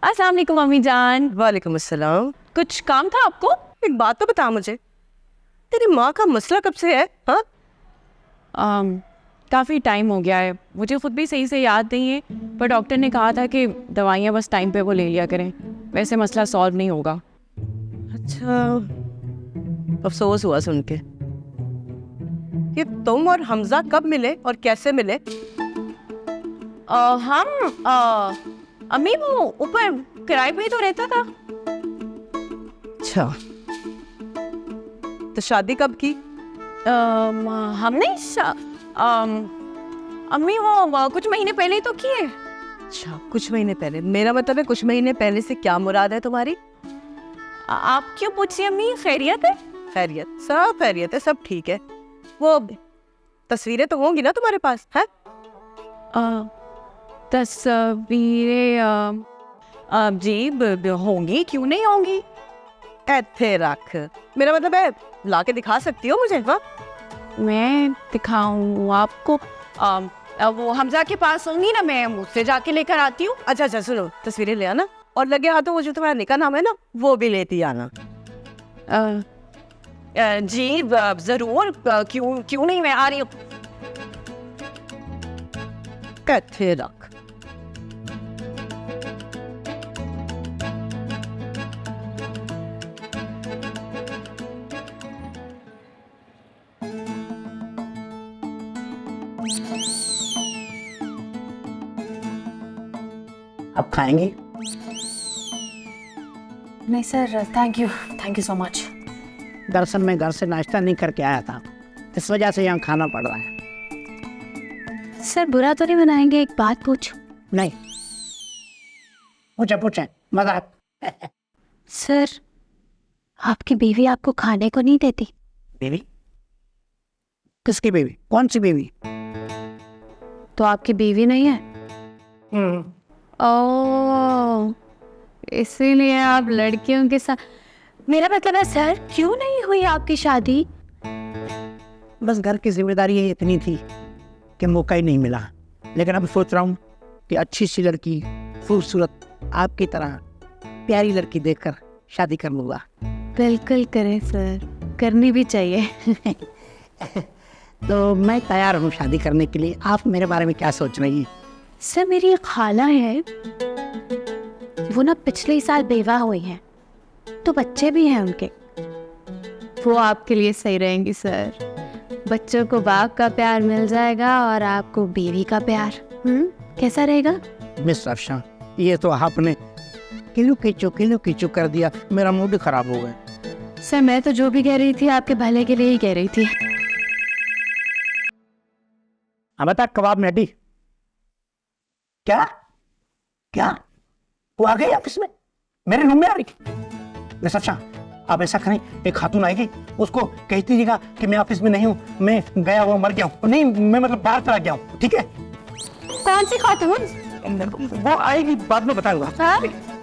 अस्सलाम वालेकुम अम्मी जान। वालेकुम अस्सलाम। कुछ काम था आपको? एक बात तो बता मुझे, तेरी माँ का मसला कब से है? हाँ, काफ़ी टाइम हो गया है, मुझे खुद भी सही से याद नहीं है, पर डॉक्टर ने कहा था कि दवाइयाँ बस टाइम पे वो ले लिया करें, वैसे मसला सॉल्व नहीं होगा। अच्छा, अफसोस हुआ सुन के। ये तुम और हमजा कब मिले और कैसे मिले? अम्मी वो ऊपर किराए पे ही तो रहता था। अच्छा, तो शादी कब की? हमने अम्मी वो कुछ महीने पहले ही तो किए। अच्छा, कुछ महीने पहले। मेरा मतलब है कुछ महीने पहले से क्या मुराद है तुम्हारी? आप क्यों पूछिए अम्मी, खैरियत है? खैरियत, सब खैरियत है, सब ठीक है। वो तस्वीरें तो होंगी ना तुम्हारे पास, है? तस्वीरें जी होंगी, क्यों नहीं होंगी? ऐथे रख, मेरा मतलब है ला के दिखा सकती हो मुझे? वाह, मैं दिखाऊं आपको? वो हमजा के पास होंगी ना, मैं मुझसे जाके लेकर आती हूँ। अच्छा अच्छा, सुनो, तस्वीरें ले आना और लगे हाथों वो जो तुम्हारा निकाह नाम है ना, वो भी लेती आना। जी जरूर, क्यों नहीं, मैं आ रही हूँ। कैथे रख। आप खाएंगी? नहीं sir, thank you so much. दरअसल मैं घर से नाश्ता नहीं करके आया था, इस वजह से यहाँ खाना पड़ रहा है। सर बुरा तो नहीं बनाएंगे, एक बात पूछूं? नहीं, पूछे मजाक। सर, आपकी बीवी आपको खाने को नहीं देती? बीवी? किसकी बीवी? कौन सी बीवी? तो आपकी बीवी नहीं है? ओह, इसीलिए आप लड़कियों के साथ। मेरा मतलब है सर, क्यों नहीं हुई आपकी शादी? बस घर की जिम्मेदारी इतनी थी कि मौका ही नहीं मिला, लेकिन अब सोच रहा हूँ कि अच्छी सी लड़की, खूबसूरत, आपकी तरह प्यारी लड़की देखकर शादी कर लूँगा। बिल्कुल करें सर, करनी भी चाहिए। तो मैं तैयार हूँ शादी करने के लिए। आप मेरे बारे में क्या सोच रही हैं? सर मेरी एक खाला है, वो ना पिछले साल बेवा हुई हैं, तो बच्चे भी हैं उनके। वो आपके लिए सही रहेंगी सर, बच्चों को बाप का प्यार मिल जाएगा और आपको बीवी का प्यार। कैसा रहेगा? मिस अफशा, ये तो आपने किलो कीचू कर दिया, मेरा मूड खराब हो गया। सर मैं तो जो भी कह रही थी आपके भले के लिए ही कह रही थी। हाँ बता, कबाब नेटी? क्या क्या वो आ गई ऑफिस में, मेरे रूम में आ रही? मिस अफशा, आप ऐसा करें, एक खातून आएगी, उसको कह दीजिएगा कि मैं ऑफिस में नहीं हूँ, मैं गया हुआ मर गया हूँ। नहीं, मैं मतलब बाहर चला गया हूँ, ठीक है? कौन सी खातून? वो आएगी, बाद में बताऊंगा।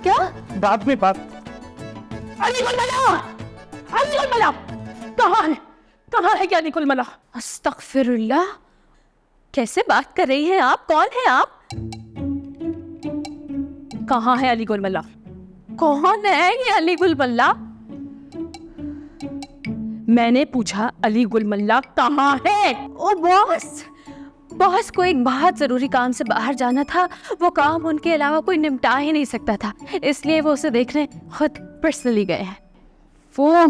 क्या? बाद में बात। कहाँ है क्या निकुल मला? अस्तगफिरुल्लाह, कैसे बात कर रही हैं आप? कौन है आप? कहाँ है अली गुल मल्ला? कौन है ये अली गुल मल्ला? मैंने पूछा अली गुल मल्ला कहाँ है? ओ बॉस को एक बहुत जरूरी काम से बाहर जाना था, वो काम उनके अलावा कोई निपटा ही नहीं सकता था, इसलिए वो उसे देखने खुद पर्सनली गए हैं। वो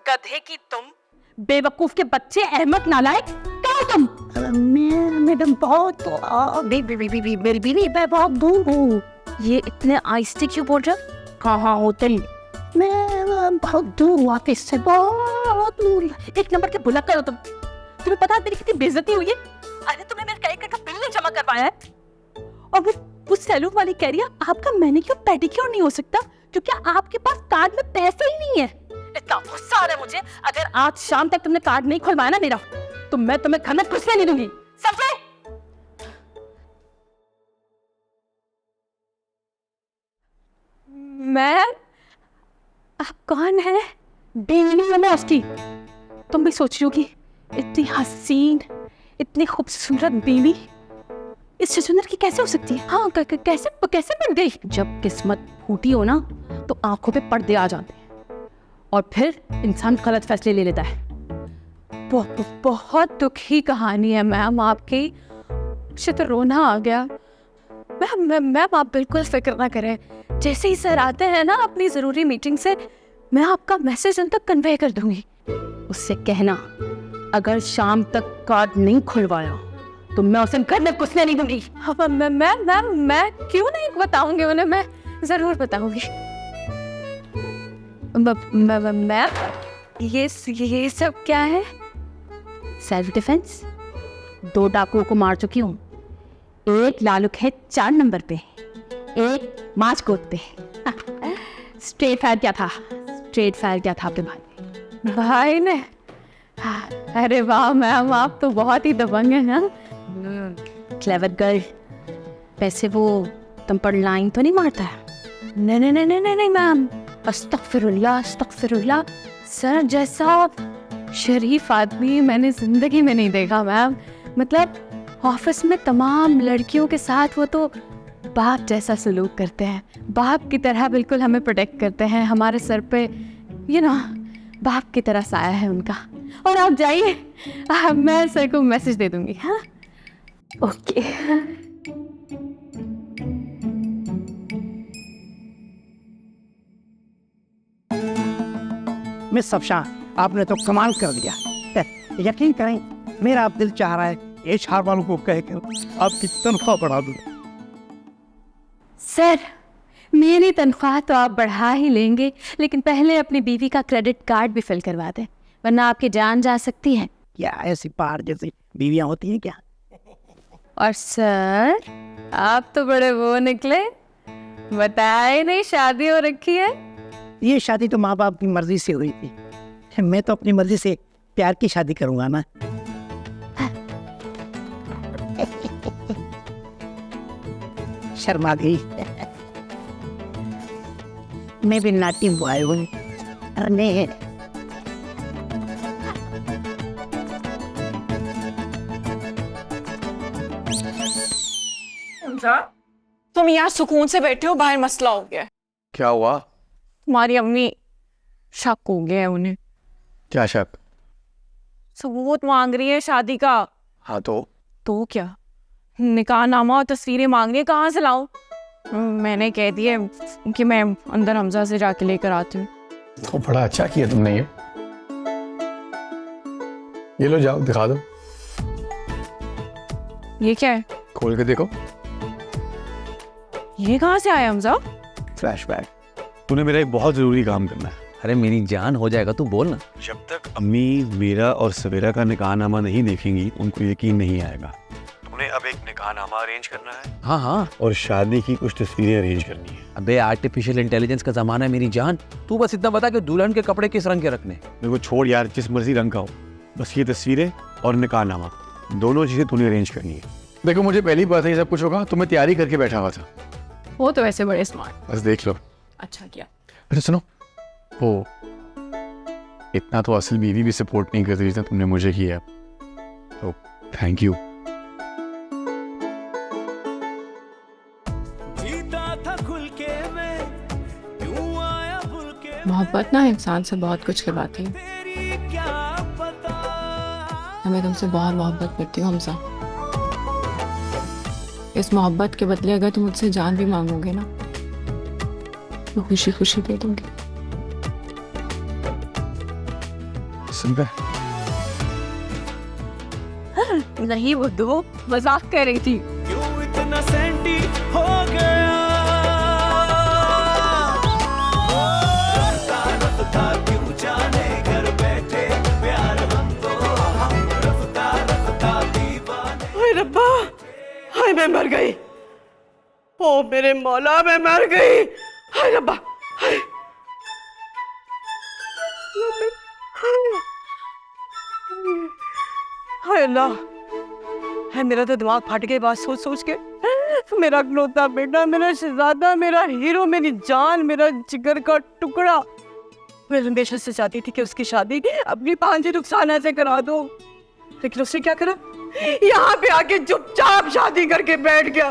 गधे की तुम, बेवकूफ के बच्चे, अहमद नालायक, क्या हो तुम? मैडम बहुत मेरी बीवी, मैं बहुत दूर हूँ। ये इतने आहिस्ते क्यों बोल रहे? कहाँ हो तुम? मैं बहुत दूर हूँ ऑफिस से, बहुत दूर। एक नंबर के भुला करो तुम। तुम्हें पता है मेरी कितनी बेइज्जती हुई है? अरे तुमने मेरे क्रेडिट कार्ड का बिल नहीं जमा करवाया है, और वो सैलून वाली कह रही है आपका मैनिक्योर पेडिक्योर नहीं हो सकता क्योंकि आपके पास कार्ड में पैसे ही नहीं है। इतना गुस्सा आ रहा है मुझे, अगर आज शाम तक तुमने कार्ड नहीं खुलवाया ना मेरा, तो मैं तुम्हें घर में घुसने नहीं दूंगी, समझे? आप कौन है? बीवी हूँ मैं उसकी। तुम भी सोच रही होगी इतनी हसीन, इतनी खूबसूरत बीवी इस छछूंदर की कैसे हो सकती है? हाँ, कैसे कैसे बन गई? जब किस्मत फूटी हो ना तो आंखों पे पर्दे आ जाते हैं और फिर इंसान गलत फैसले ले लेता है। बहुत दुखी कहानी है मैम आपकी। मुझे तो रोना आ गया। मैम आप बिल्कुल फिक्र ना करें। जैसे ही सर आते हैं ना अपनी ज़रूरी मीटिंग से, मैं आपका मैसेज उन तक कन्वे कर दूंगी। उससे कहना अगर शाम तक कार्ड नहीं खुलवाया तो मैं उसे घर में घुसने नहीं दूंगी। मैं क्यों नहीं बताऊंगी उन्हें, मैं ज़रूर बताऊंगी। मैम ये सब क्या है? Self defence. 2 डाकुओं को मार चुकी हूँ। एक लालुक है 4 नंबर पे, एक माचकोट पे। स्ट्रेट फायर क्या था? स्ट्रेट फायर क्या था आपके भाई ने? अरे वाह मैम, आप तो बहुत ही दबंग हैं। हाँ, क्लेवर गर्ल। वैसे वो तुम पर लाइन तो नहीं मारता है? नहीं मैम, अस्तगफिरुल्लाह अस्तगफिरुल्लाह। सर जैसा शरीफ आदमी मैंने जिंदगी में नहीं देखा मैम। मतलब ऑफिस में तमाम लड़कियों के साथ वो तो बाप जैसा सलूक करते हैं, बाप की तरह बिल्कुल हमें प्रोटेक्ट करते हैं। हमारे सर पे बाप की तरह साया है उनका। और आप जाइए, मैं सर को मैसेज दे दूंगी। हाँ, ओके। मिस सफशान, आपने तो कमाल कर दिया। यकीन करें, मेरा अब दिल चाह रहा है HR वालों को कहकर आपकी तनख्वाह बढ़ा दूं। सर मेरी तनख्वाह तो आप बढ़ा ही लेंगे, लेकिन पहले अपनी बीवी का क्रेडिट कार्ड भी फिल करवा दें, वरना आपकी जान जा सकती है। क्या ऐसी पार जैसी बीवियां होती हैं क्या? और सर आप तो बड़े वो निकले, बताए नहीं शादी हो रखी है। ये शादी तो माँ बाप की मर्जी से हुई थी, मैं तो अपनी मर्जी से प्यार की शादी करूंगा ना। शर्मा गई। मैं भी नाटी बॉय हूँ। अरे तुम यहाँ सुकून से बैठे हो, बाहर मसला हो गया है। क्या हुआ? तुम्हारी अम्मी शक हो गया है उन्हें। क्या शक? सबूत मांग रही है शादी का। हाँ तो क्या? निकाहनामा और तस्वीरें मांग रही है, कहाँ से लाऊं? मैंने कह दिया कि मैं अंदर हमजा से जाके लेकर आती हूँ। तो बड़ा अच्छा किया तुमने। ये लो, जाओ दिखा दो। ये क्या है? खोल के देखो। ये कहाँ से आया हमजा? फ्लैशबैक। तूने मेरा एक बहुत जरूरी काम करना है। अरे मेरी जान हो जाएगा, तू बोल ना। जब तक अम्मी मेरा और सवेरा का निकाहनामा नहीं देखेंगी उनको यकीन नहीं आएगा। तूने अब एक निकाहनामा अरेंज करना है। हाँ और शादी की कुछ तस्वीरें अरेंज करनी है। अबे आर्टिफिशियल इंटेलिजेंस का जमाना है मेरी जान। तू बस इतना बता कि दुल्हन के कपड़े किस रंग के रखने। मेरे को छोड़ यार, जिस मर्जी रंग का हो, बस ये तस्वीरें और निकाहनामा दोनों चीजें तूने अरेंज करनी है। देखो मुझे पहली बात है ये सब कुछ होगा तो मैं तैयारी करके बैठा हुआ था। वो तो वैसे बड़े स्मार्ट। बस देख लो। अच्छा किया। अच्छा सुनो, वो इतना तो असल बीवी भी सपोर्ट नहीं करती जितना तुमने मुझे किया, तो थैंक यू। मोहब्बत ना इंसान से बहुत कुछ करवाती है। मैं तुमसे बहुत मोहब्बत करती हूँ हमजा। इस मोहब्बत के बदले अगर तुम मुझसे जान भी मांगोगे ना, मैं खुशी खुशी दे दूंगी। सुन पे नहीं, वो 2 मजाक कर रही थी। क्यों इतना सेंटी हो गया? रफ्ता क्यों जाने घर बैठे प्यार हम तो हम रफ्ता दीवाने। हाय रब्बा, हाय मैं मर गई। ओ मेरे मौला, मैं मर गई। हाय रब्बा, हाय हाय अल्लाह, है मेरा तो दिमाग फट गया बात सोच सोच के। मेरा इकलौता बेटा, मेरा शहजादा, मेरा हीरो, मेरी जान, मेरा जिगर का टुकड़ा मैं हमेशा से चाहती थी कि उसकी शादी अपनी भांजी रुखसाना से करा दो, लेकिन उसने क्या करा, यहाँ पे आके चुपचाप शादी करके बैठ गया।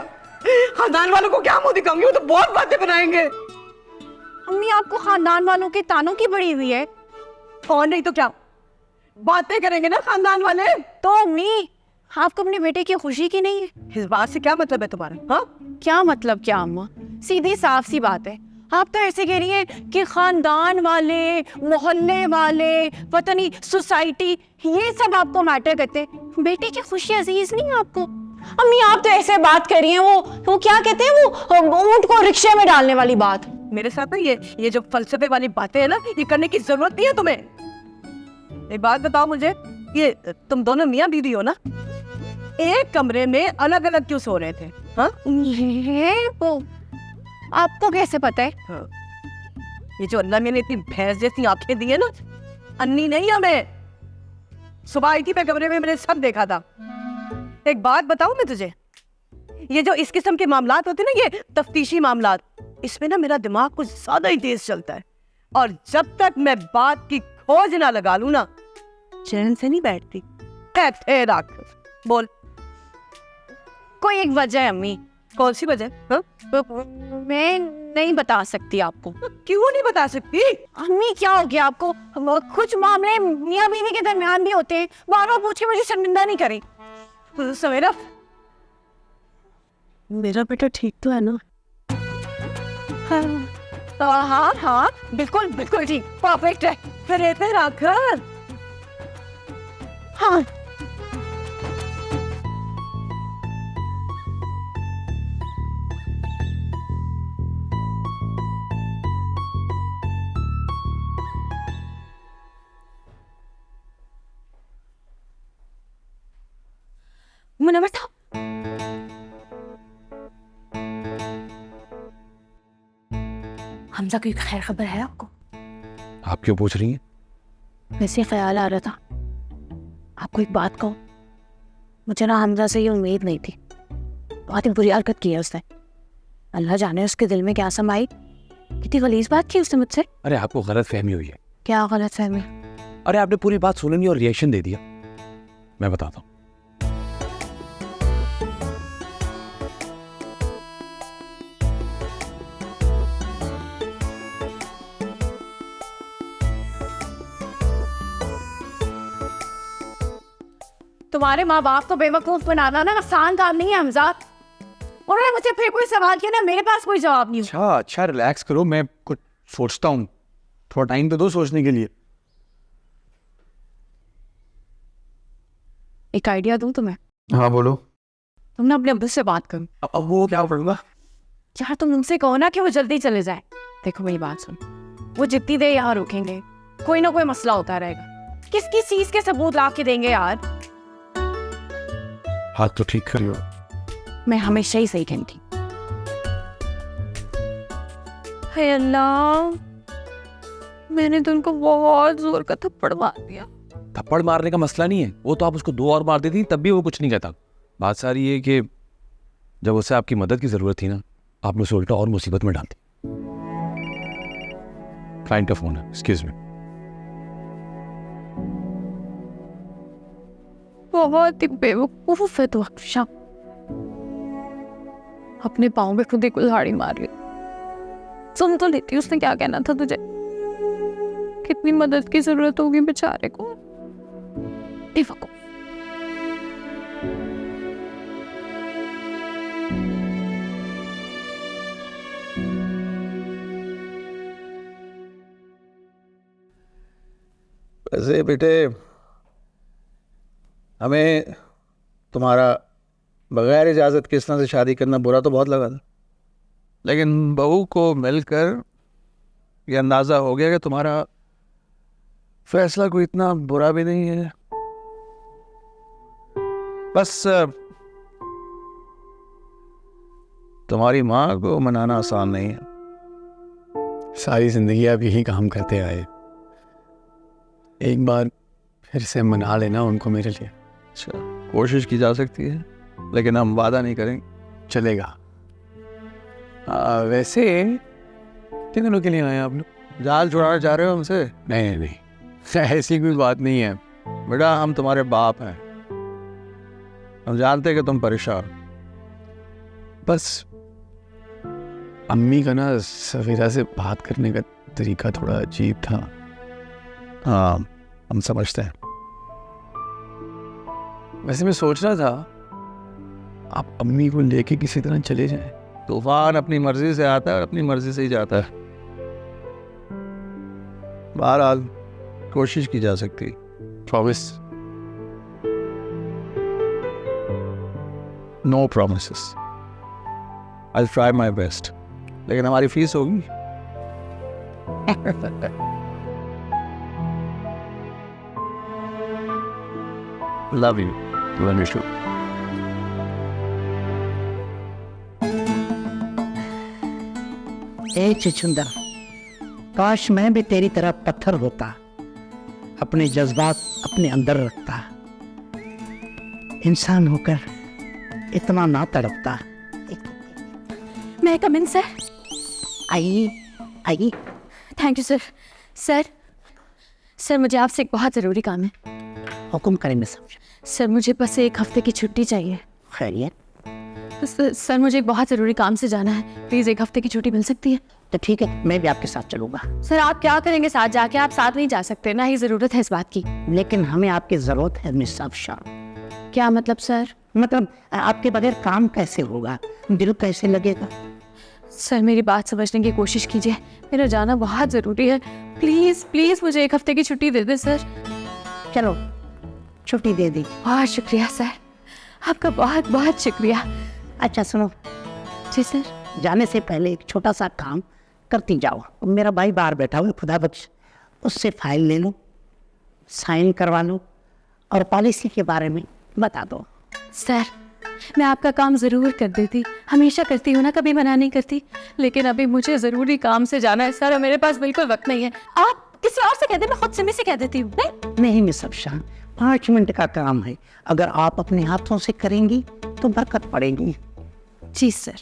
खानदान वालों को क्या मुंह दिखाऊंगी, वो तो बहुत बातें बनाएंगे। अम्मी आपको खानदान वालों के तानों की पड़ी हुई है। और नहीं तो क्या, बातें करेंगे ना खानदान वाले। तो अम्मी आपको अपने बेटे की खुशी की नहीं है? इस बात से क्या मतलब है तुम्हारा? हाँ, क्या मतलब क्या अम्मा, सीधी साफ सी बात है। आप तो ऐसे कह रही हैं कि खानदान वाले, मोहल्ले वाले, पता नहीं सोसाइटी, ये सब आपको मैटर करते हैं, बेटे की खुशी अजीज नहीं है आपको। अम्मी आप तो ऐसे बात कर रही हैं, वो क्या कहते हैं, वो ऊंट को रिक्शे में डालने वाली बात। मेरे साथ ना ये जो फलसफे वाली बातें है ना, ये करने की जरूरत नहीं है तुम्हें। एक बात बताओ मुझे, ये तुम दोनों मियाँ बीवी हो ना, एक कमरे में अलग अलग क्यों सो रहे थे? हाँ, ये वो आपको कैसे पता है? हाँ। ये जो अल्लाह मैंने इतनी भैंस जैसी आंखें दी है ना, अन्नी नहीं हमें। सुबह आई थी मैं कमरे में, मैंने सब देखा था। एक बात बताऊं मैं तुझे, ये जो इस किस्म के मामलात होते हैं ना, ये तफ्तीशी मामलात, इसमें ना मेरा दिमाग कुछ ज्यादा ही तेज चलता है, और जब तक मैं बात की खोज ना लगा लूं ना, चैन से नहीं बैठती। बोल, कोई एक वजह है अम्मी। कौन सी वजह? हाँ? मैं नहीं बता सकती आपको। क्यों नहीं बता सकती? अम्मी क्या हो गया आपको? कुछ मामले मियाँ बीवी के दरमियान भी होते हैं, बार बार पूछ के मुझे शर्मिंदा नहीं करें। सवेरा, मेरा बेटा ठीक तो है ना? हाँ हाँ बिल्कुल बिल्कुल ठीक, परफेक्ट है। फिर इधर आकर। हाँ मुनव्वर साहब, हमजा की खैर खबर है आपको? आप क्यों पूछ रही हैं? वैसे ख्याल आ रहा था, आपको एक बात कहूँ, मुझे ना हमजा से ये उम्मीद नहीं थी। बहुत ही बुरी हरकत की है उसने, अल्लाह जाने उसके दिल में क्या समाई। कितनी गलीज बात की उसने मुझसे। अरे आपको गलत फहमी हुई है। क्या गलत फहमी? अरे आपने पूरी बात सुनी नहीं और रिएक्शन दे दिया। मैं बताता हूँ। तुम्हारे माँ बाप को बेवकूफ बनाना ना आसान काम नहीं है हमजा। उन्होंने मुझसे फिर कोई सवाल किया ना, मेरे पास कोई जवाब नहीं। अच्छा रिलैक्स करो, मैं कुछ सोचता हूँ, थोड़ा टाइम तो दो सोचने के लिए। एक आइडिया दूं तुम्हें? हाँ बोलो। तुम ना अपने अब्बू से बात करो। अब वो क्या करूँगा? यार तुम उनसे कहो ना कि वो जल्दी चले जाए। देखो मेरी बात सुन, वो जितनी देर यहाँ रुकेंगे कोई ना कोई मसला होता रहेगा। किस किस चीज के सबूत ला के देंगे यार? हाथ तो ठीक करियो। मैं हमेशा ही सही कहती। हे अल्लाह, मैंने तो उनको बहुत जोर का थप्पड़ मार दिया। थप्पड़ मारने का मसला नहीं है, वो तो आप उसको 2 और मार देती तब भी वो कुछ नहीं कहता। बात सारी ये कि जब उसे आपकी मदद की जरूरत थी ना, आपने उसे उल्टा और मुसीबत में डाल दी। क्लाइंट का फोन है, एक्सक्यूज मी। बहुत ही बेवकूफ है तो अक्षा, अपने पाँव में खुद ही कुल्हाड़ी मार ली। सुन तो लेती उसने क्या कहना था तुझे, कितनी मदद की जरूरत होगी बेचारे को। बेवकूफ। वैसे बेटे, हमें तुम्हारा बगैर इजाज़त के इस तरह से शादी करना बुरा तो बहुत लगा था, लेकिन बहू को मिलकर ये अंदाज़ा हो गया कि तुम्हारा फैसला कोई इतना बुरा भी नहीं है। बस तुम्हारी माँ को मनाना आसान नहीं है। सारी जिंदगी आप यही काम करते आए, एक बार फिर से मना लेना उनको मेरे लिए। अच्छा, कोशिश की जा सकती है, लेकिन हम वादा नहीं करेंगे। चलेगा। वैसे कितने दिनों के लिए आए आप लोग? जाल छुड़ाना चाह रहे हो हमसे? नहीं नहीं नहीं, ऐसी कोई बात नहीं है। बेटा हम तुम्हारे बाप हैं, हम जानते हैं कि तुम परेशान। बस अम्मी का ना सवेरा से बात करने का तरीका थोड़ा अजीब था। हाँ हम समझते हैं। वैसे मैं सोच रहा था आप अम्मी को लेके किसी तरह चले जाएं। तूफान अपनी मर्जी से आता है और अपनी मर्जी से ही जाता है। बहरहाल कोशिश की जा सकती। Promise? No promises. I try my best, लेकिन हमारी फीस होगी। Love you. Love you too. ए चिचुंदर, काश मैं भी तेरी तरह पत्थर होता, अपने जज्बात अपने अंदर रखता, इंसान होकर इतना ना तड़पता। मैं कम इन सर? आइए आइए। Thank you sir. Sir sir मुझे आपसे एक बहुत ज़रूरी काम है। हुक्म करें मिस अफशा। सर मुझे बस एक हफ्ते की छुट्टी चाहिए। खैरियत? सर मुझे एक बहुत ज़रूरी काम से जाना है, प्लीज़ एक हफ्ते की छुट्टी मिल सकती है? तो ठीक है, मैं भी आपके साथ चलूंगा। सर आप क्या करेंगे साथ जाके? आप साथ नहीं जा सकते, ना ही ज़रूरत है इस बात की। लेकिन हमें आपकी जरूरत है मिस अफशा। क्या मतलब सर? मतलब आपके बगैर काम कैसे होगा, दिल कैसे लगेगा? सर मेरी बात समझने की कोशिश कीजिए, मेरा जाना बहुत ज़रूरी है। प्लीज़ प्लीज़ मुझे एक हफ्ते की छुट्टी दे दें सर। चलो छुट्टी दे दी। बहुत शुक्रिया सर, आपका बहुत बहुत शुक्रिया। अच्छा सुनो, जी सर। जाने से पहले एक छोटा सा काम करती जाओ। मेरा भाई बाहर बैठा हुआ है, खुदा बख्श, उससे फाइल ले लो, साइन करवा लो और पॉलिसी के बारे में बता दो। सर मैं आपका काम ज़रूर कर देती, हमेशा करती हूँ ना, कभी मना नहीं करती, लेकिन अभी मुझे ज़रूरी काम से जाना है सर और मेरे पास बिल्कुल वक्त नहीं है। आप किसी और से कह दें, मैं खुद सिमी से कह देती हूँ। नहीं मिस अफशा, 5 मिनट का काम है, अगर आप अपने हाथों से करेंगी तो बरकत पड़ेगी। जी सर,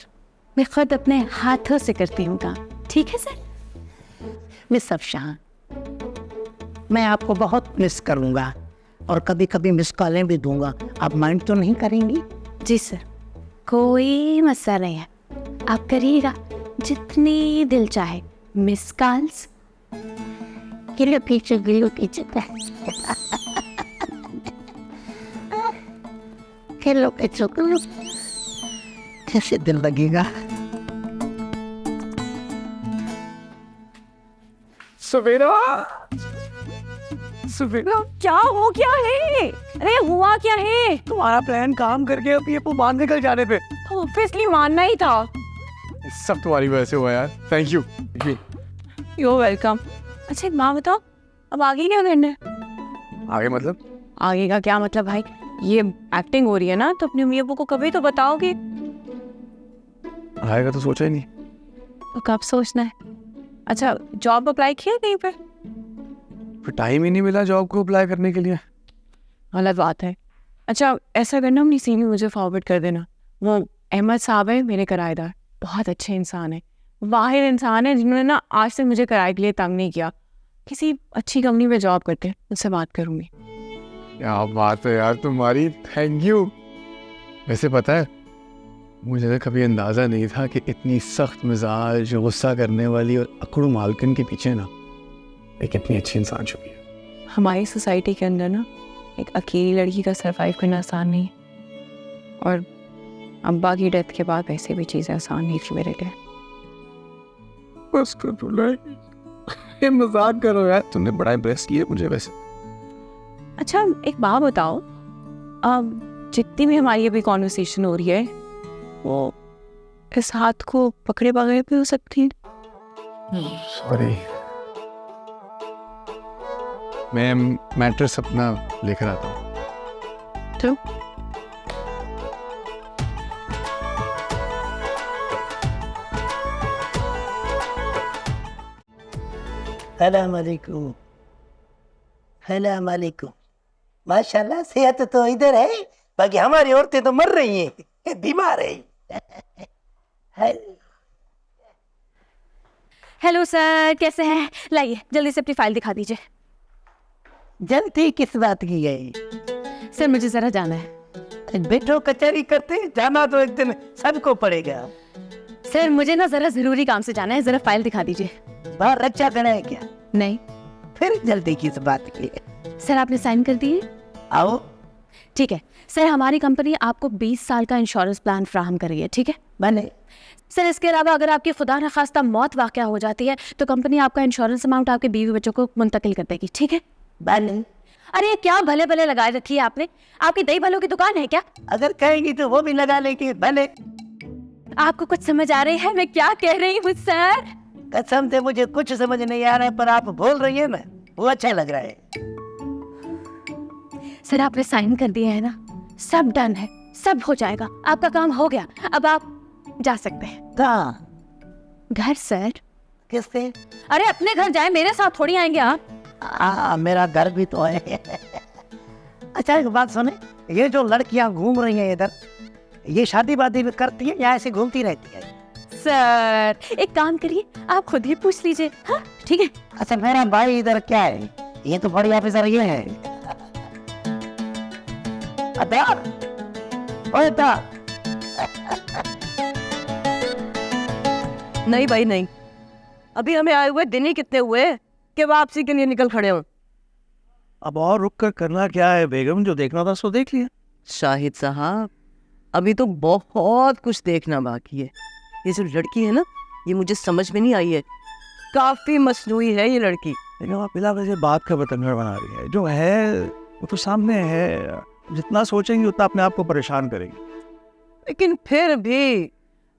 मैं खुद अपने हाथों से करती हूँ काम। ठीक है सर। मिस अफशा, मैं आपको बहुत मिस करूँगा और कभी कभी मिस कॉलें भी दूंगा, आप माइंड तो नहीं करेंगी? जी सर, कोई मसला नहीं है, आप करिएगा जितनी दिल चाहे मिस कॉल्स। गिलो पीछे खेलो पीछे कैसे दिल लगेगा। सवेरा, सवेरा क्या हो गया है? अरे हुआ क्या है? तुम्हारा प्लान काम करके अभी ये बाहर निकल जाने पे। ऑब्वियसली मानना ही था। सब तुम्हारी वजह से हुआ यार, थैंक यू। You welcome. अच्छा एक बात बताओ, अब आगे क्या करना है? आगे मतलब? आगे का क्या मतलब भाई? ये एक्टिंग हो रही है ना, तो अपनी अम्मी अब्बू को कभी तो बताओगे। आएगा तो सोचा ही नहीं। तो कब सोचना है? अच्छा जॉब अप्लाई किया कहीं पे? फिर टाइम ही नहीं मिला जॉब को अप्लाई करने के लिए। गलत बात है। अच्छा ऐसा करना, अपनी सीवी मुझे फॉरवर्ड कर देना। वो अहमद साहब है मेरे किराएदार, बहुत अच्छे इंसान है, वाहिद इंसान है जिन्होंने ना आज तक मुझे किराए के लिए तंग नहीं किया। किसी अच्छी कंपनी में जॉब करते हैं, उनसे बात करूँगी। क्या बात है यार तुम्हारी, थैंक यू। वैसे पता है, मुझे तो कभी अंदाज़ा नहीं था कि इतनी सख्त मिजाज, गुस्सा करने वाली और अकड़ू मालकिन के पीछे ना एक इतनी अच्छी इंसान छुपी है। हमारी सोसाइटी के अंदर ना एक अकेली लड़की का सरवाइव करना आसान नहीं है, और अब्बा की डेथ के बाद वैसे भी चीज़ें आसान नहीं थी मेरे लिए। बस ये मजाक करो यार, तुमने बड़ा इम्प्रेस किया मुझे वैसे। अच्छा एक बात बताओ, अब जितनी भी हमारी अभी कॉन्वर्सेशन हो रही है वो इस हाथ को पकड़े बगैर भी हो सकती है। सॉरी, मैं मैट्रेस अपना लेकर आता हूँ। तो सलाम अलैकुम। सलाम अलैकुम। माशाल्लाह सेहत तो इधर है, बाकी हमारी औरतें तो मर रही हैं, बीमार है। हेलो सर, कैसे हैं? लाइए जल्दी से अपनी फाइल दिखा दीजिए। जल्दी किस बात की है? सर मुझे ज़रा जाना है। बैठो, कचहरी करते जाना तो एक दिन सबको पड़ेगा। सर मुझे ना ज़रा ज़रूरी काम से जाना है, ज़रा फाइल दिखा दीजिए। बाहर रक्षा करना है क्या? नहीं। फिर जल्दी किस बात की है? सर आपने साइन कर दिए? आओ। ठीक है सर, हमारी कंपनी आपको 20 साल का इंश्योरेंस प्लान फ्राहम कर रही है, ठीक है? बने। सर इसके अलावा अगर आपकी खुदा न खास्ता मौत वाक़या हो जाती है तो कंपनी आपका इंश्योरेंस अमाउंट आपके बीवी बच्चों को मुंतकिल कर देगी, ठीक है? बने। अरे ये क्या भले भले लगाए रखी है आपने? आपकी दही भलों की दुकान है क्या? अगर कहेंगी तो वो भी लगा लेंगे। भले। आपको कुछ समझ आ रही है मैं क्या कह रही हूँ सर? कसम से मुझे कुछ समझ नहीं आ रहा है, पर आप बोल रही है ना, वो अच्छा लग रहा है। सर आपने साइन कर दिए है ना, सब डन है, सब हो जाएगा, आपका काम हो गया, अब आप जा सकते हैं। कहाँ? घर सर। किससे? अरे अपने घर जाए, मेरे साथ थोड़ी आएंगे आप। मेरा घर भी तो है। अच्छा एक बात सुने, ये जो लड़कियां घूम रही हैं इधर, ये शादी वादी भी करती है या ऐसे घूमती रहती है? सर एक काम करिए, आप खुद ही पूछ लीजिए। हाँ ठीक है। अच्छा मेरा भाई इधर क्या है? ये तो बड़ी ऑफिसर ये है। अतार, ओए अतार। नहीं भाई नहीं, अभी हमें आए हुए दिन ही कितने हुए कि वापसी के लिए निकल खड़े हो। अब और रुक कर करना क्या है बेगम, जो देखना था सो देख लिया। शाहिद साहब अभी तो बहुत कुछ देखना बाकी है। ये जो लड़की है ना, ये मुझे समझ में नहीं आई है, काफी मसनूई है ये लड़की। लेकिन आप बिला वजह बात का बतंगड़ बना रही है। जो है वो तो सामने है, जितना सोचेंगी उतना अपने आप को परेशान करेंगी। लेकिन फिर भी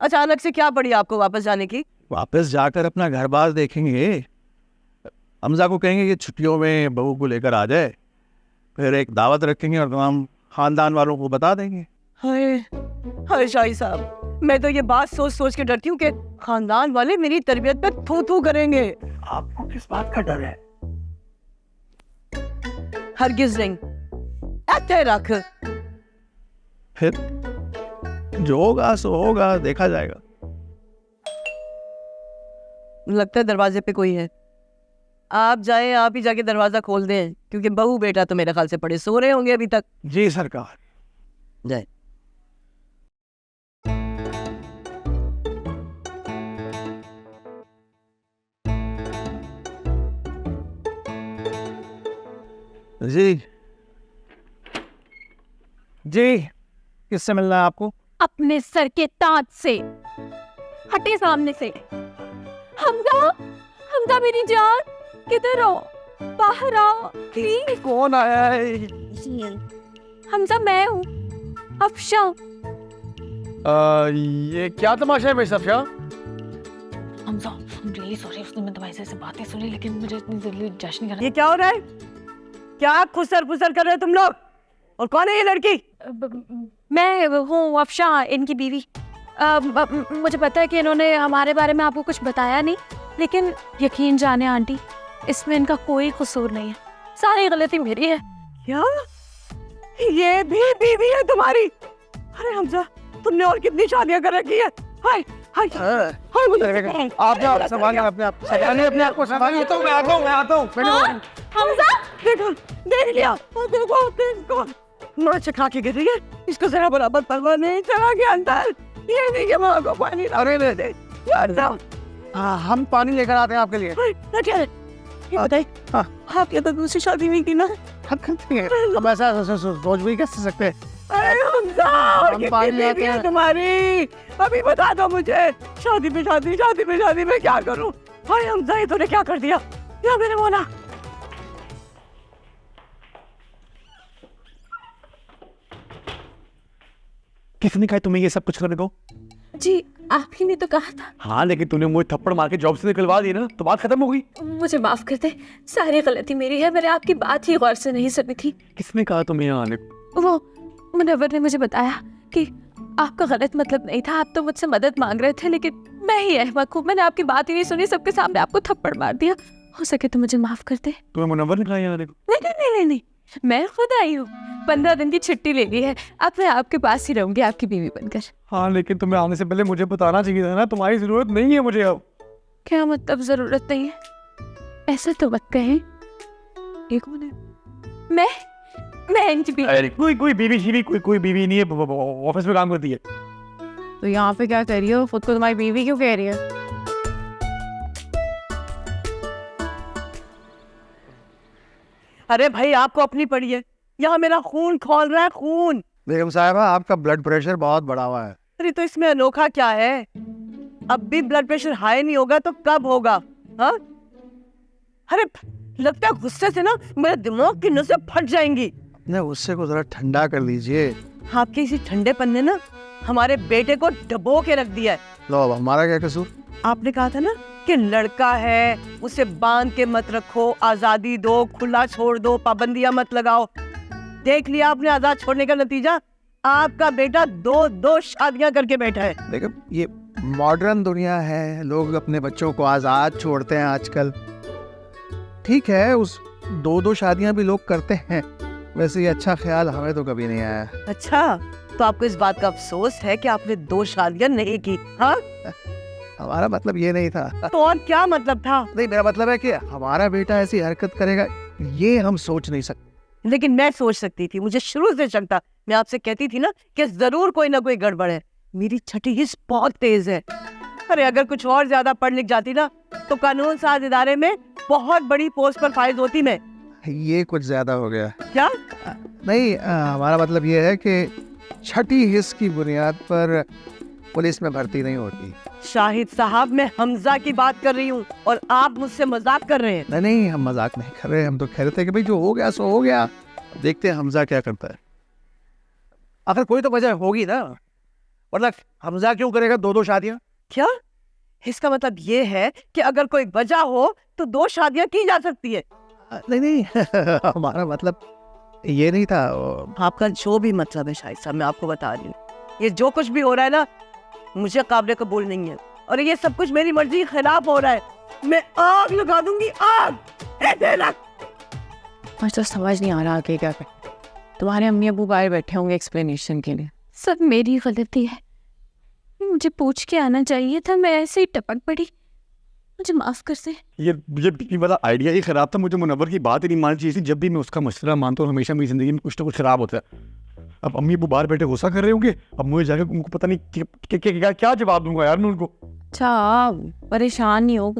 अचानक से क्या पड़ी आपको वापस जाने की? वापस जाकर अपना घर बार देखेंगे। हमजा को कहेंगे कि छुट्टियों में बहू को लेकर आ जाए, फिर एक दावत रखेंगे और तमाम खानदान वालों को बता देंगे। हाय हाय शाहिद साहब, मैं तो ये बात सोच सोच के डरती हूँ कि खानदान वाले मेरी तरबियत पे थू थू करेंगे। आपको किस बात का डर है? हरगिज नहीं, ऐसे रख। फिर जो होगा सो होगा, देखा जाएगा। लगता है दरवाजे पे कोई है। आप जाए, आप ही जाके दरवाजा खोल दें, क्योंकि बहू बेटा तो मेरे ख्याल से पड़े सो रहे होंगे अभी तक। जी सरकार। जाए। जी जी, किससे मिलना है आपको? अपने सर के ताज से। हटे सामने से। हमजा, हमजा मेरी जान, किधर हो? बाहर आओ प्लीज। कौन आया है? हमजा मैं हूँ, अफशा। ये क्या तमाशा है मेरी Safia? Hamza, I'm really sorry, उसने मैं तुम्हारी से बातें सुनी, लेकिन मुझे इतनी जल्दी जश्न नहीं करना। ये क्या हो रहा है? क्या खुसर फुसर कर रहे हो तुम लोग? और कौन है ये लड़की? मैं हूँ अफशा, इनकी बीवी। मुझे पता है कि इन्होंने हमारे बारे में आपको कुछ बताया नहीं, लेकिन यकीन जाने आंटी, इसमें इनका कोई कसूर नहीं है, सारी गलती मेरी है। क्या? ये भी बीवी है तुम्हारी? अरे हमजा, तुमने और कितनी शादियां कर रखी है? हाय हाय हाय, मुझे आप संभालिए अपने आप, संभालिए अपने आप को, संभालिए। तो मैं आता हूँ। हमजा देखो, देख लिया, देखो देखो, नोच खा के गिर रही है। इसको जरा बराबर परवाह नहीं, चला गया अंदर। ये नहीं कि माँ को पानी अरे दे दे यार। हम पानी लेकर आते हैं आपके लिए। ये बताइए, आपकी तो दूसरी शादी हुई थी ना? हम ऐसा सोच भी कैसे सकते हैं? अरे हमजा, हम पानी लेते हैं तुम्हारी। अभी बता दो मुझे, शादी पे शादी, शादी पे शादी में क्या करूं? हाय हमजा, ये तूने क्या कर दिया? या मेरे मोना। किसने कहा तुम्हें ये सब कुछ करने को? जी आप ही ने तो कहा था। हाँ लेकिन तूने मुझे थप्पड़ मार के जॉब से निकलवा दी ना, तो बात खत्म हो गई। मुझे माफ कर दे, सारी गलती मेरी है, मैंने आपकी बात ही गौर से नहीं सुनी थी। किसने कहा तुम्हें यहाँ आने को? वो मुनव्वर ने मुझे बताया कि आपका गलत मतलब नहीं था, आप तो मुझसे मदद मांग रहे थे, लेकिन मैं ही अहमक हूँ, मैंने आपकी बात ही नहीं सुनी, सबके सामने आपको थप्पड़ मार दिया। हो सके तो मुझे माफ कर दे। तुम्हें मुनव्वर ने कहा यहाँ आने को? नहीं, मैं खुद आई हूँ, 15 दिन की छुट्टी ले ली है, अब मैं आपके पास ही रहूंगी आपकी बीवी बनकर। हाँ लेकिन तुम्हें आने से पहले मुझे बताना चाहिए था ना, तुम्हारी जरूरत नहीं है मुझे अब। क्या मतलब जरूरत नहीं है? ऐसा तो मत कहें। एक मिनट, मैं इंज भी अरे कोई बीवी शीवी कोई बीवी नहीं है, ऑफिस में काम करती है। तो यहाँ पे क्या कर रही हो? खुद को तुम्हारी बीवी क्यों कह रही है? अरे भाई आपको अपनी पड़ी है, यहाँ मेरा खून खौल रहा है, खून। बेगम साहिबा आपका ब्लड प्रेशर बहुत बढ़ा हुआ है। अरे तो इसमें अनोखा क्या है? अब भी ब्लड प्रेशर हाई नहीं होगा तो कब होगा? हाँ, अरे लगता है गुस्से से ना मेरे दिमाग की नसें फट जाएंगी। ने उससे को जरा ठंडा कर लीजिए। आपके इसी ठंडेपन ने ना हमारे बेटे को डबो के रख दिया है। लो अब हमारा क्या कसूर? आपने कहा था ना कि लड़का है, उसे बांध के मत रखो, आजादी दो, खुला छोड़ दो, पाबंदियां मत लगाओ। देख लिया आपने आजाद छोड़ने का नतीजा? आपका बेटा दो शादियां करके बैठा है। देखो ये मॉडर्न दुनिया है, लोग अपने बच्चों को आजाद छोड़ते हैं आजकल। ठीक है, उस दो शादियां भी लोग करते हैं, वैसे ये अच्छा ख्याल हमें तो कभी नहीं आया। अच्छा, तो आपको इस बात का अफसोस है कि आपने 2 शादियां नहीं की? हाँ, हमारा मतलब ये नहीं था। तो और क्या मतलब था? नहीं, मेरा मतलब है कि हमारा बेटा ऐसी हरकत करेगा ये हम सोच नहीं सकते। लेकिन मैं सोच सकती थी, मुझे शुरू से शक था। मैं आपसे कहती थी ना कि जरूर कोई ना कोई गड़बड़ है। मेरी छठी हिस्स बहुत तेज है। अरे अगर कुछ और ज्यादा पढ़ लिख जाती ना तो कानून साज इदारे में बहुत बड़ी पोस्ट पर फाइज होती मैं। ये कुछ ज्यादा हो गया। क्या? नहीं, हमारा मतलब ये है कि छठी हिस्स की बुनियाद पर पुलिस में भर्ती नहीं होती। शाहिद साहब, मैं हमजा की बात कर रही हूँ और आप मुझसे मजाक कर रहे हैं। नहीं, हम मजाक नहीं कर रहे, हम तो कह रहे थे कि भाई जो हो गया सो हो गया, देखते हैं हमजा क्या करता है। आखिर कोई तो वजह होगी ना, वरना हमजा क्यों करेगा 2 शादियां? क्या? इसका मतलब ये है कि अगर कोई वजह हो तो 2 शादियां की जा सकती है? नहीं हमारा मतलब ये नहीं था। आपका जो भी मतलब है शाहिद साहब, मैं आपको बता रही हूँ, ये जो कुछ भी हो रहा है ना मुझे काबिल कबूल नहीं है, और ये सब कुछ मेरी मर्जी के खिलाफ हो रहा है। मैं आग लगा दूंगी, आग। मुझे तो समझ नहीं आ रहा आगे क्या कर। तुम्हारे अम्मी अबू बाहर बैठे होंगे एक्सप्लेनेशन के लिए। सब मेरी गलती है, मुझे पूछ के आना चाहिए था, मैं ऐसे ही टपक पड़ी, मुझे माफ कर दे। ये वाला आइडिया ही खराब था। मुझे मुनव्वर की बात ही नहीं माननी चाहिए थी। जब भी मैं उसका मसला मानता हूँ हमेशा मेरी जिंदगी में कुछ ना कुछ खराब होता है। अब अम्मी अबू बाहर बैठे गुस्सा कर रहे होंगे, अब मुझे जाकर उनको पता नहीं क्या जवाब दूंगा यार मैं उनको। अच्छा, परेशान नहीं हो,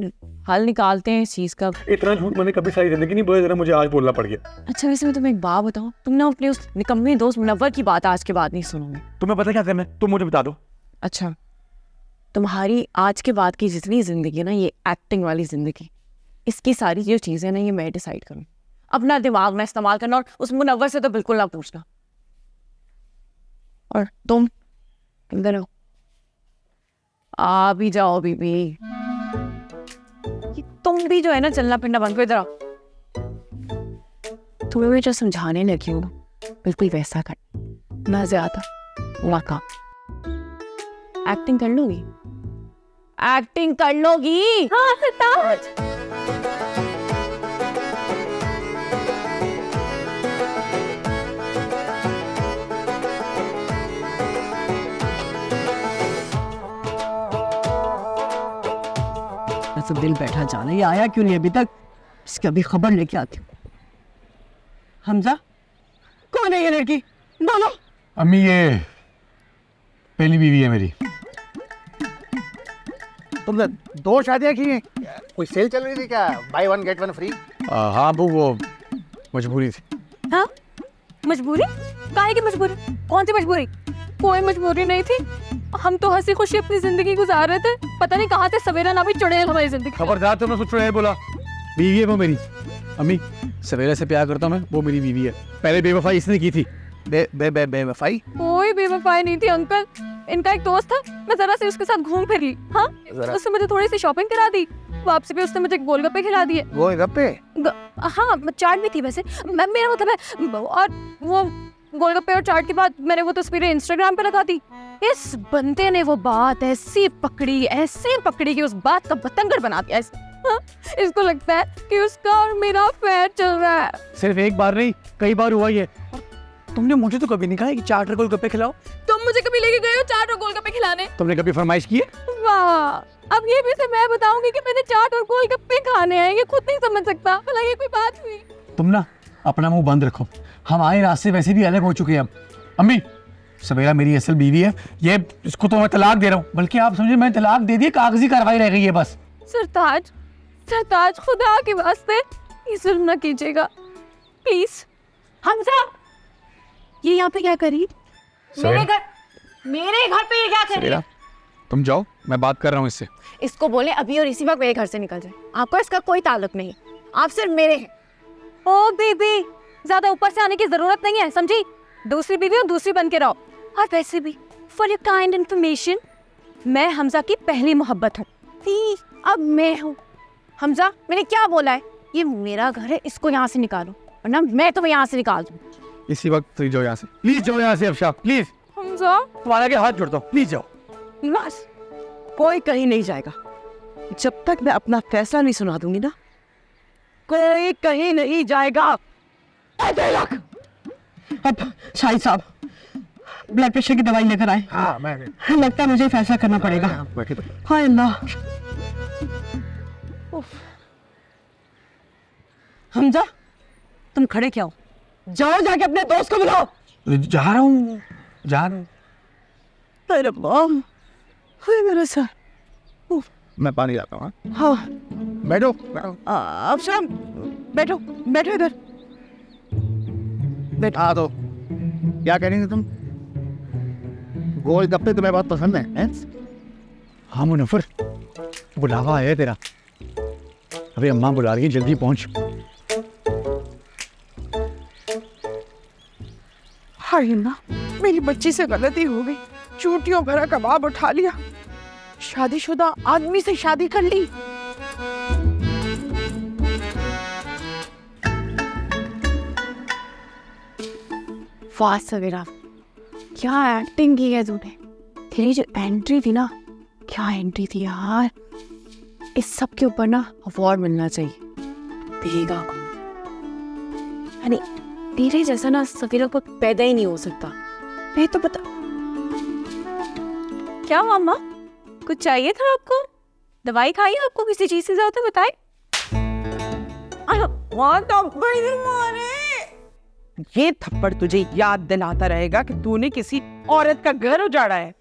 हल निकालते हैं इस चीज का। इतना झूठ मैंने कभी सारी जिंदगी नहीं बोला, जरा मुझे आज बोलना पड़ गया। अच्छा वैसे मैं तुम्हें एक बात बताऊं, तुम ना अपने उस निकम्मे दोस्त मुनव्वर की बात आज के बाद नहीं सुनोगे। तुम्हें पता क्या करना है, तुम मुझे बता दो। अच्छा, तुम्हारी आज के बाद की जितनी जिंदगी है ना, ये एक्टिंग वाली जिंदगी, इसकी सारी जो चीजें ना ये मैं डिसाइड करूँ। अपना दिमाग ना इस्तेमाल करना, और उस मुनव्वर से तो बिल्कुल ना पूछना। और तुम इधर आओ, आ भी जाओ बीबी। तुम भी जो है ना चलना फिरना बंद करो, इधर आओ। तुम्हें मैं जो समझाने लगी हूँ बिल्कुल वैसा कर, ना ज्यादा ना कम। एक्टिंग कर लोगी? एक्टिंग कर लोगी? हाँ सरताज। ऐसा दिल बैठा जाना, ये आया क्यों नहीं अभी तक? इसकी अभी खबर लेके आती हूँ। हमजा, कौन है ये लड़की? बोलो। अम्मी ये पहली बीवी है मेरी। तुमने 2 शादियां की हैं? कोई सेल चल रही थी क्या? Buy 1 get 1 free? हाँ अबू, वो मजबूरी थी। हाँ मजबूरी? काहे की मजबूरी? कौन सी मजबूरी? कोई मजबूरी नहीं थी, हम तो हंसी खुशी अपनी जिंदगी गुजार रहे थे, पता नहीं कहाँ से सवेरा ना भी चुड़ैल हमारी जिंदगी। खबरदार, तुमने कुछ चुड़ैल बोला। बीवी है वो मेरी। अम्मी सवेरा से प्यार करता हूँ मैं, वो मेरी बीवी है। पहले बेवफाई इसने की थी। बेवफाई? कोई बेवफाई नहीं थी अंकल, इनका एक दोस्त था, मैं जरा से उसके साथ घूम फिर ली। हाँ, उसने मुझे थोड़ी सी शॉपिंग करा दी, वापसी पे उसने मुझे गोलगप्पे खिला दिए। गोलगप्पे? हाँ चाट भी थी वैसे, मेरा मतलब है। और वो गोलगप्पे और चाट के बाद मैंने वो तस्वीरें इंस्टाग्राम पे लगा दी। इस बंदे ने वो बात ऐसी पकड़ी कि उस बात का बतंगड़ बना दिया। हाँ, इसको लगता है कि उसका और मेरा अफेयर चल रहा है। सिर्फ एक बार नहीं, कई बार हुआ ये। तुमने मुझे तो कभी नहीं कहा कि चाट और गोलगप्पे खिलाओ। तुम मुझे कभी लेके गए हो चाट और गोलगप्पे खिलाने? तुमने कभी फरमाइश की है? वाह, अब ये भी से मैं बताऊंगी कि मैंने चाट और गोलगप्पे खाने हैं, ये खुद नहीं समझ सकता। भला ये कोई बात हुई? तुम ना अपना मुंह बंद रखो, हमारे रास्ते वैसे भी अलग हो चुके हैं अब। अम्मी, सवेरा मेरी असल बीवी है, ये इसको तो मैं तलाक दे रहा हूँ, बल्कि आप समझे मैं तलाक दे दी, कागजी कार्रवाई रह गई है बस। सरताज, सरताज, खुदा के वास्ते ये जुल्म ना कीजिएगा प्लीज। हमजा, ये यहाँ पे क्या करी? मेरे घर पे ये क्या कर रही है? तुम जाओ, मैं बात कर रहा हूँ इससे। इसको बोले अभी और इसी वक्त मेरे घर से निकल जाए। आपको इसका कोई ताल्लुक नहीं, आप सिर्फ मेरे हैं। ओ बेबी, ज्यादा ऊपर से आने की जरूरत नहीं है, समझी? दूसरी बीवी और दूसरी बन के रहो। और वैसे भी फॉर योर काइंड इन्फॉर्मेशन, मैं हमजा की पहली मोहब्बत हूँ। अब मैं हूँ। हमजा, मैंने क्या बोला है? ये मेरा घर है, इसको यहाँ से निकालो वरना मैं तुम्हें यहाँ से निकाल दूँ। इसी वक्त तुम जाओ यहाँ से, प्लीज जाओ यहाँ से अफशा, प्लीज। हमजा, तुम्हारे आगे हाथ जोड़ता हूँ, प्लीज जाओ। बस कोई कहीं नहीं जाएगा जब तक मैं अपना फैसला नहीं सुना दूंगी ना। कोई कहीं नहीं जाएगा। अब शाहिद साहब ब्लड प्रेशर की दवाई लेकर आए। हाँ मैं लगता है मुझे फैसला करना पड़ेगा। हाय अल्लाह। हमजा, तुम खड़े क्या हो? जाओ जाके अपने दोस्त को बुलाओ। जा रहा हूँ, जा रहा हूँ। अरे बाप, हाय मेरा सर। मैं पानी लाता हूँ। हाँ, बैठो। अब शाम बैठो, बैठो इधर। हाँ तो क्या कह रही थी तुम? गोलगप्पे तुम्हें बहुत पसंद है? हाँ मुनव्वर, बुलावा आया है तेरा। अभी अम्मा बुला रही है, जल्दी पहुंच। हाय ना, मेरी बच्ची से गलती हो गई, चूटियों भरा कबाब उठा लिया, शादीशुदा आदमी से शादी कर ली। वाह सवेरा, क्या एक्टिंग की है तूने। तेरी जो एंट्री थी ना, क्या एंट्री थी यार। इस सब के ऊपर ना अवार्ड मिलना चाहिए। देगा यानी तेरे जैसा ना सवेरा को पैदा ही नहीं हो सकता। मैं तो बता। क्या मामा, कुछ चाहिए था आपको? दवाई खाई आपको किसी चीज से जरूरत है? बताए। ये थप्पड़ तुझे याद दिलाता रहेगा कि तूने किसी औरत का घर उजाड़ा है।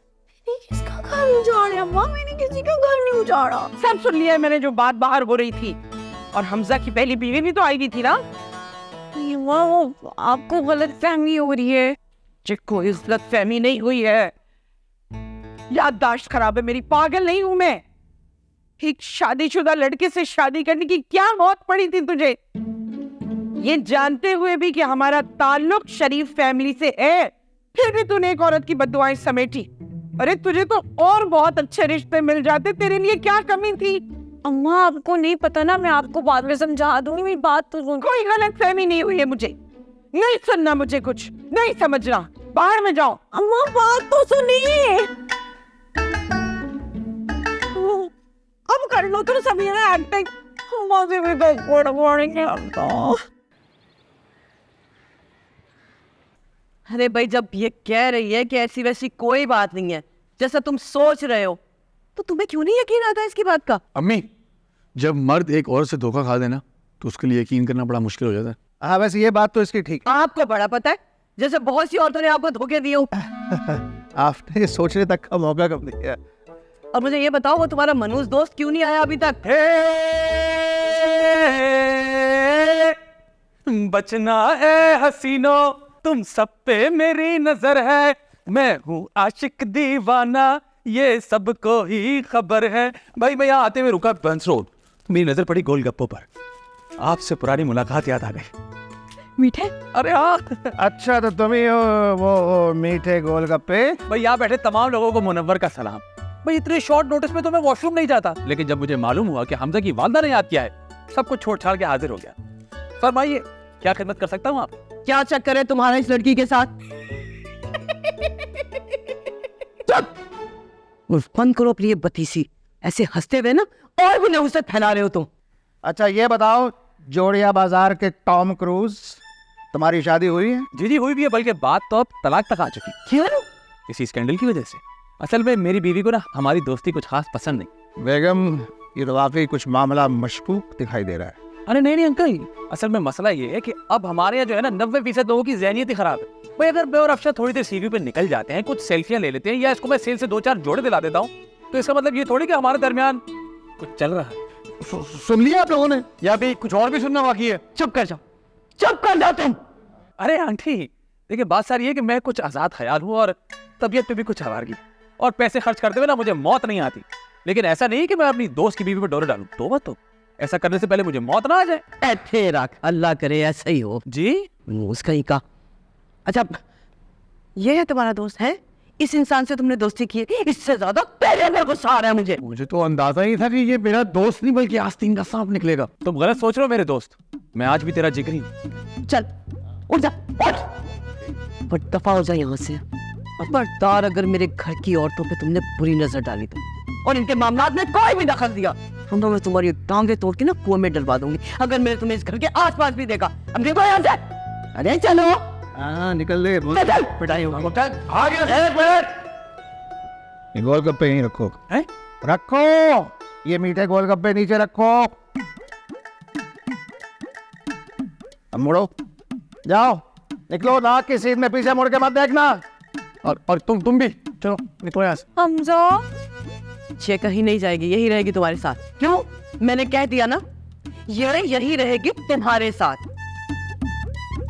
किसका घर उजाड़ा अम्मा? मैंने किसी का घर नहीं उजाड़ा। सब सुन लिया है मैंने, जो बात बाहर हो रही थी। और हमजा की पहली बीवी भी तो आई हुई थी ना। वो आपको गलत फहमी हो रही है। कोई गलत फहमी नहीं हुई है, याददाश्त खराब है मेरी, पागल नहीं हूं मैं। एक शादीशुदा लड़के से शादी करने की क्या मौत पड़ी थी तुझे, ये जानते हुए भी कि हमारा ताल्लुक शरीफ फैमिली से है, फिर भी तूने एक औरत की बद्दुआएं समेटी। अरे तुझे तो और बहुत अच्छे रिश्ते मिल जाते, तेरे लिए क्या कमी थी? अम्मा आपको नहीं पता ना, मैं आपको बाद में समझा दूंगी। मेरी बात तो सुन। कोई गलत फहमी नहीं हुई है मुझे, नहीं सुनना मुझे, कुछ नहीं समझना, बाहर में जाओ। अम्मा बात तो सुनिए। अब कर लो तुम सभी एक्टिंग। अरे भाई, जब ये कह रही है कि ऐसी वैसी कोई बात नहीं है जैसा तुम सोच रहे हो, तो तुम्हें क्यों नहीं यकीन आता इसकी बात का? अम्मी, जब मर्द एक औरत से धोखा खा देना तो उसके लिए यकीन करना बड़ा मुश्किल हो जाता है। हाँ वैसे ये बात तो इसकी ठीक। आपको बड़ा पता है, जैसे बहुत सी औरतों ने आपको धोखे दिए हो। आपने ये सोचने तक का मौका कब दिया? और मुझे ये बताओ, वो तुम्हारा मनूस दोस्त क्यों नहीं आया अभी तक? बचना है हसीनो, तुम सब पे मेरी नजर है, मैं हूँ आशिक दीवाना, ये सबको ही खबर है। भाई मैं यहाँ आते हुए रुका बंस रोड, मेरी नजर पड़ी गोलगप्पों पर, आपसे पुरानी मुलाकात याद आ गई। मीठे? अरे हाँ अच्छा तो तुम ही हो वो मीठे गोलगप्पे? भाई, यहाँ बैठे तमाम लोगों को मुनव्वर का सलाम। भाई इतने शॉर्ट नोटिस में तो मैं वॉशरूम नहीं जाता, लेकिन जब मुझे मालूम हुआ कि हमजा की वालदा ने याद किया है, सब कुछ छोड़ छाड़ के हाजिर हो गया। फरमाइए, क्या खिदमत कर सकता हूँ? आप क्या चक्कर है तुम्हारा इस लड़की के साथ? बंद करो अपनी ये बतीसी, ऐसे हंसते हुए ना और भी नहुसत फैला रहे हो तुम। अच्छा ये बताओ, जोड़िया बाजार के टॉम क्रूज, तुम्हारी शादी हुई है? जी जी हुई भी है, बल्कि बात तो अब तलाक तक आ चुकी। क्यों? इसी स्कैंडल की वजह से। असल में मेरी बीवी को ना हमारी दोस्ती कुछ खास पसंद नहीं। बेगम, ये तो वाकई कुछ मामला मशकूक दिखाई दे रहा है। अरे नहीं अंकल, असल में मसला ये है कि अब हमारे यहाँ जो है ना 90% लोगों की ज़हनियत ही खराब है। भाई अगर मैं और अफशा थोड़ी देर सीवी पे निकल जाते हैं, कुछ सेल्फियां ले लेते हैं, या इसको मैं सेल से 2-4 जोड़े दिला देता हूँ, तो इसका मतलब ये थोड़ी कि हमारे दरमियान कुछ चल रहा है। सुन लिया आप लोगों ने? या भी कुछ और भी सुनना बाकी है? चुप कर जाओ, चुप कर जाओ तुम। अरे आंटी देखिए, बात सारी है कि मैं कुछ आज़ाद ख्याल हूँ और तबीयत पे भी कुछ आवारगी, और पैसे खर्च करते हुए ना मुझे मौत नहीं आती। लेकिन ऐसा नहीं कि मैं अपनी दोस्त की बीवी पे डोरे डालूं, तो ऐसा करने से पहले मुझे मौत ना आ जाए। ऐसे रख, अल्लाह करे ऐसा ही हो जी उसका ही का। अच्छा, ये है तुम्हारा दोस्त है? इस इंसान से तुमने दोस्ती की है? इससे ज्यादा तेरे में गुस्सा आ रहा है मुझे। मुझे तो अंदाजा ही था कि ये मेरा दोस्त नहीं बल्कि आस्तीन का सांप निकलेगा। तुम गलत सोच रहे हो मेरे दोस्त, मैं आज भी तेरा जिगरी हूँ। चल उठ जा, उठ, बट दफा हो जा यहाँ से। खबरदार अगर मेरे घर की औरतों पे तुमने बुरी नजर डाली तो, और इनके मामलात में कोई भी दखल दिया तो मैं तुम्हारी टांगे तोड़ के ना कुएं में डलवा दूंगी, अगर मैंने तुम्हें इस घर के आसपास भी देखा। अब देखो यहाँ से, अरे चलो। हाँ निकल ले, चल। पिटाई होगी। आ गया। एक मिनट, ये गोलगप्पे यहीं रखो। हैं? रखो, ये मीठे गोलगप्पे नीचे रखो। अब मुड़ो, जाओ, निकलो। नाक की सीध में पीछे मुड़ के मत देखना। और तुम भी चलो, निकलो यहाँ से। हमजा ये कहीं नहीं जाएगी, यही रहेगी तुम्हारे साथ। क्यों? मैंने कह दिया ना, ये यही रहेगी तुम्हारे साथ।